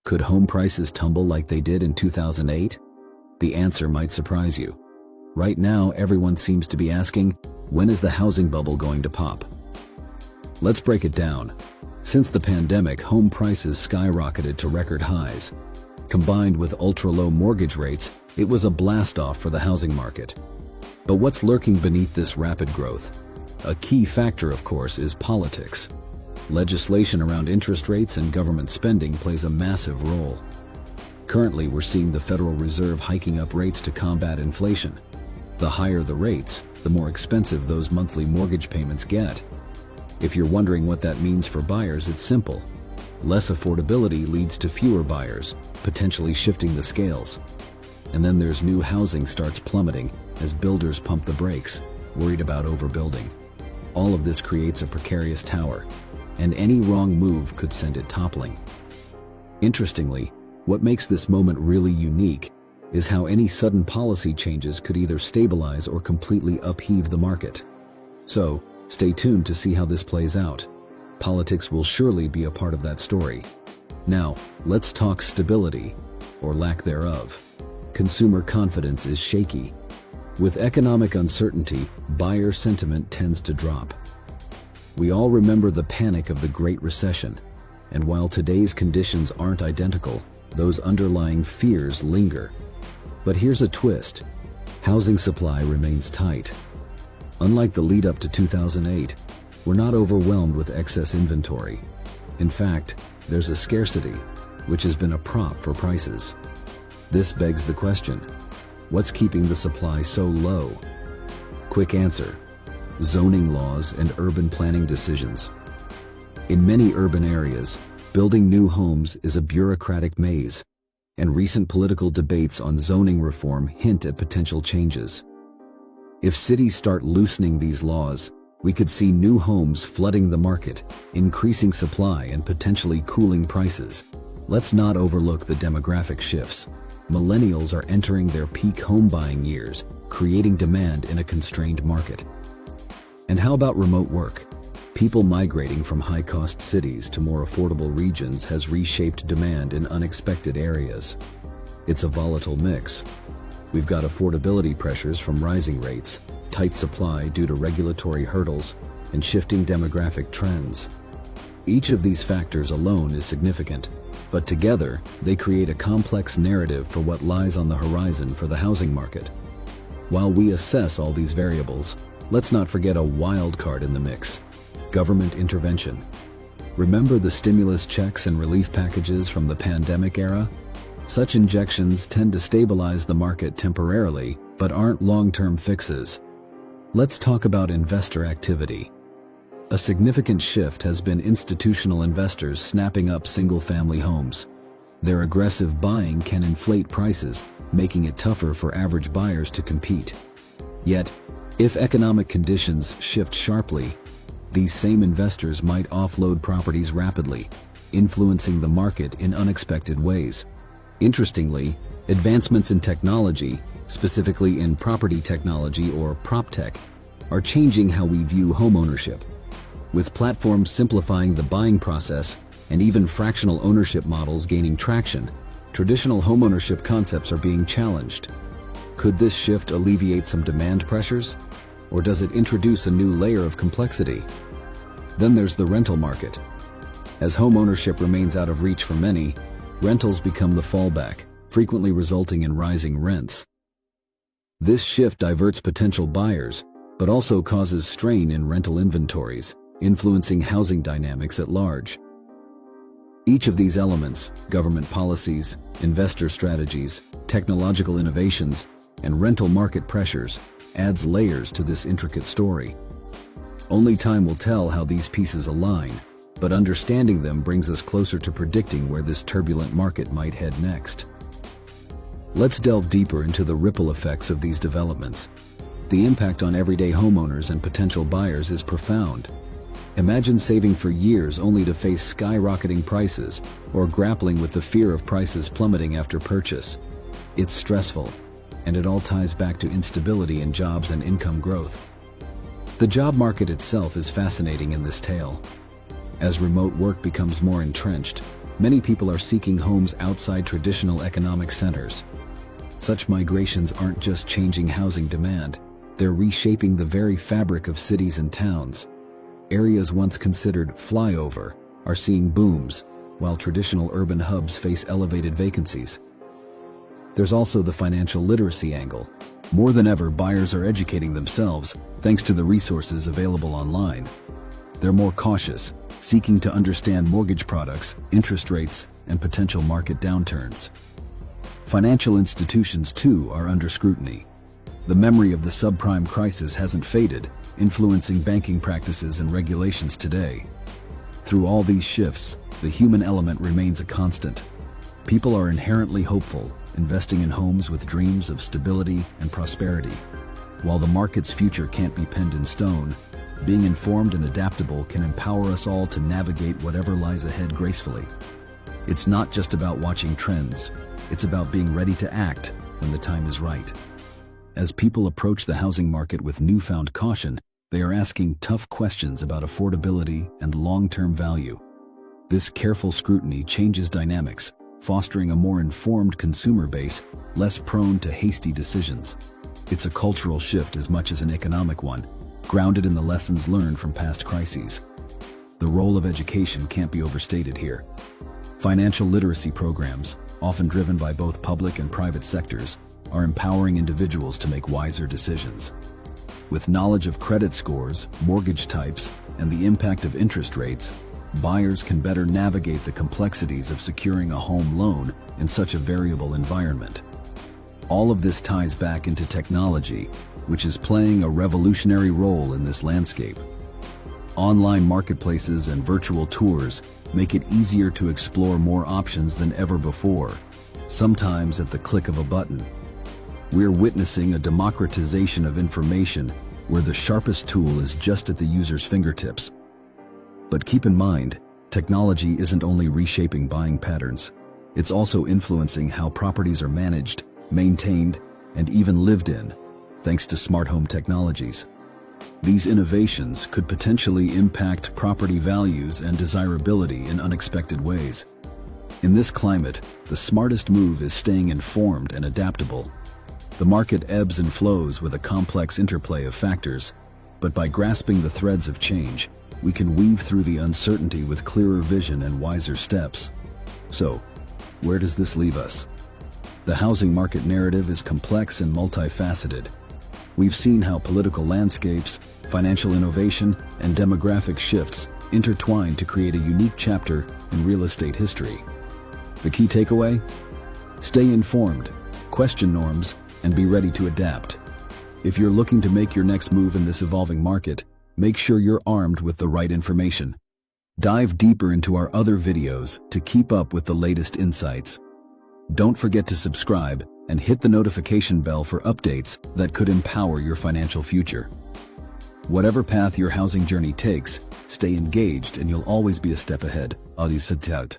Could home prices tumble like they did in 2008? The answer might surprise you. Right now, everyone seems to be asking, when is the housing bubble going to pop? Let's break it down. Since the pandemic, home prices skyrocketed to record highs. Combined with ultra-low mortgage rates, it was a blast-off for the housing market. But what's lurking beneath this rapid growth? A key factor, of course, is politics. Legislation around interest rates and government spending plays a massive role. Currently, we're seeing the Federal Reserve hiking up rates to combat inflation. The higher the rates, the more expensive those monthly mortgage payments get. If you're wondering what that means for buyers, it's simple. Less affordability leads to fewer buyers, potentially shifting the scales. And then there's new housing starts plummeting as builders pump the brakes, worried about overbuilding. All of this creates a precarious tower, and any wrong move could send it toppling. Interestingly, what makes this moment really unique is how any sudden policy changes could either stabilize or completely upheave the market. So, stay tuned to see how this plays out. Politics will surely be a part of that story. Now, let's talk stability, or lack thereof. Consumer confidence is shaky. With economic uncertainty, buyer sentiment tends to drop. We all remember the panic of the Great Recession, and while today's conditions aren't identical, those underlying fears linger. But here's a twist. Housing supply remains tight. Unlike the lead-up to 2008, we're not overwhelmed with excess inventory. In fact, there's a scarcity, which has been a prop for prices. This begs the question, what's keeping the supply so low? Quick answer: zoning laws and urban planning decisions. In many urban areas, building new homes is a bureaucratic maze, and recent political debates on zoning reform hint at potential changes. If cities start loosening these laws, we could see new homes flooding the market, increasing supply and potentially cooling prices. Let's not overlook the demographic shifts. Millennials are entering their peak home buying years, creating demand in a constrained market. And how about remote work? People migrating from high-cost cities to more affordable regions has reshaped demand in unexpected areas. It's a volatile mix. We've got affordability pressures from rising rates, tight supply due to regulatory hurdles, and shifting demographic trends. Each of these factors alone is significant, but together they create a complex narrative for what lies on the horizon for the housing market. While we assess all these variables, let's not forget a wild card in the mix: government intervention. Remember the stimulus checks and relief packages from the pandemic era? Such injections tend to stabilize the market temporarily, but aren't long-term fixes. Let's talk about investor activity. A significant shift has been institutional investors snapping up single-family homes. Their aggressive buying can inflate prices, making it tougher for average buyers to compete. Yet, if economic conditions shift sharply, these same investors might offload properties rapidly, influencing the market in unexpected ways. Interestingly, advancements in technology, specifically in property technology or PropTech, are changing how we view homeownership. With platforms simplifying the buying process and even fractional ownership models gaining traction, traditional homeownership concepts are being challenged. Could this shift alleviate some demand pressures? Or does it introduce a new layer of complexity? Then there's the rental market. As homeownership remains out of reach for many, rentals become the fallback, frequently resulting in rising rents. This shift diverts potential buyers, but also causes strain in rental inventories, influencing housing dynamics at large. Each of these elements, government policies, investor strategies, technological innovations, and rental market pressures, adds layers to this intricate story. Only time will tell how these pieces align, but understanding them brings us closer to predicting where this turbulent market might head next. Let's delve deeper into the ripple effects of these developments. The impact on everyday homeowners and potential buyers is profound. Imagine saving for years only to face skyrocketing prices or grappling with the fear of prices plummeting after purchase. It's stressful, and it all ties back to instability in jobs and income growth. The job market itself is fascinating in this tale. As remote work becomes more entrenched, Many people are seeking homes outside traditional economic centers. Such migrations aren't just changing housing demand, they're reshaping the very fabric of cities and towns. Areas once considered flyover are seeing booms, while traditional urban hubs face elevated vacancies. There's also the financial literacy angle. More than ever, buyers are educating themselves thanks to the resources available online. They're more cautious, seeking to understand mortgage products, interest rates, and potential market downturns. Financial institutions, too, are under scrutiny. The memory of the subprime crisis hasn't faded, influencing banking practices and regulations today. Through all these shifts, the human element remains a constant. People are inherently hopeful, investing in homes with dreams of stability and prosperity. While the market's future can't be penned in stone, being informed and adaptable can empower us all to navigate whatever lies ahead gracefully. It's not just about watching trends, it's about being ready to act when the time is right. As people approach the housing market with newfound caution, they are asking tough questions about affordability and long-term value. This careful scrutiny changes dynamics, fostering a more informed consumer base, less prone to hasty decisions. It's a cultural shift as much as an economic one, grounded in the lessons learned from past crises. The role of education can't be overstated here. Financial literacy programs, often driven by both public and private sectors, are empowering individuals to make wiser decisions. With knowledge of credit scores, mortgage types, and the impact of interest rates, buyers can better navigate the complexities of securing a home loan in such a variable environment. All of this ties back into technology, which is playing a revolutionary role in this landscape. Online marketplaces and virtual tours make it easier to explore more options than ever before, sometimes at the click of a button. We're witnessing a democratization of information where the sharpest tool is just at the user's fingertips. But keep in mind, technology isn't only reshaping buying patterns, it's also influencing how properties are managed, maintained, and even lived in, thanks to smart home technologies. These innovations could potentially impact property values and desirability in unexpected ways. In this climate, the smartest move is staying informed and adaptable. The market ebbs and flows with a complex interplay of factors, but by grasping the threads of change, we can weave through the uncertainty with clearer vision and wiser steps. So, where does this leave us? The housing market narrative is complex and multifaceted. We've seen how political landscapes, financial innovation, and demographic shifts intertwine to create a unique chapter in real estate history. The key takeaway? Stay informed, question norms, and be ready to adapt. If you're looking to make your next move in this evolving market, make sure you're armed with the right information. Dive deeper into our other videos to keep up with the latest insights. Don't forget to subscribe and hit the notification bell for updates that could empower your financial future. Whatever path your housing journey takes, stay engaged and you'll always be a step ahead. Adi Satout.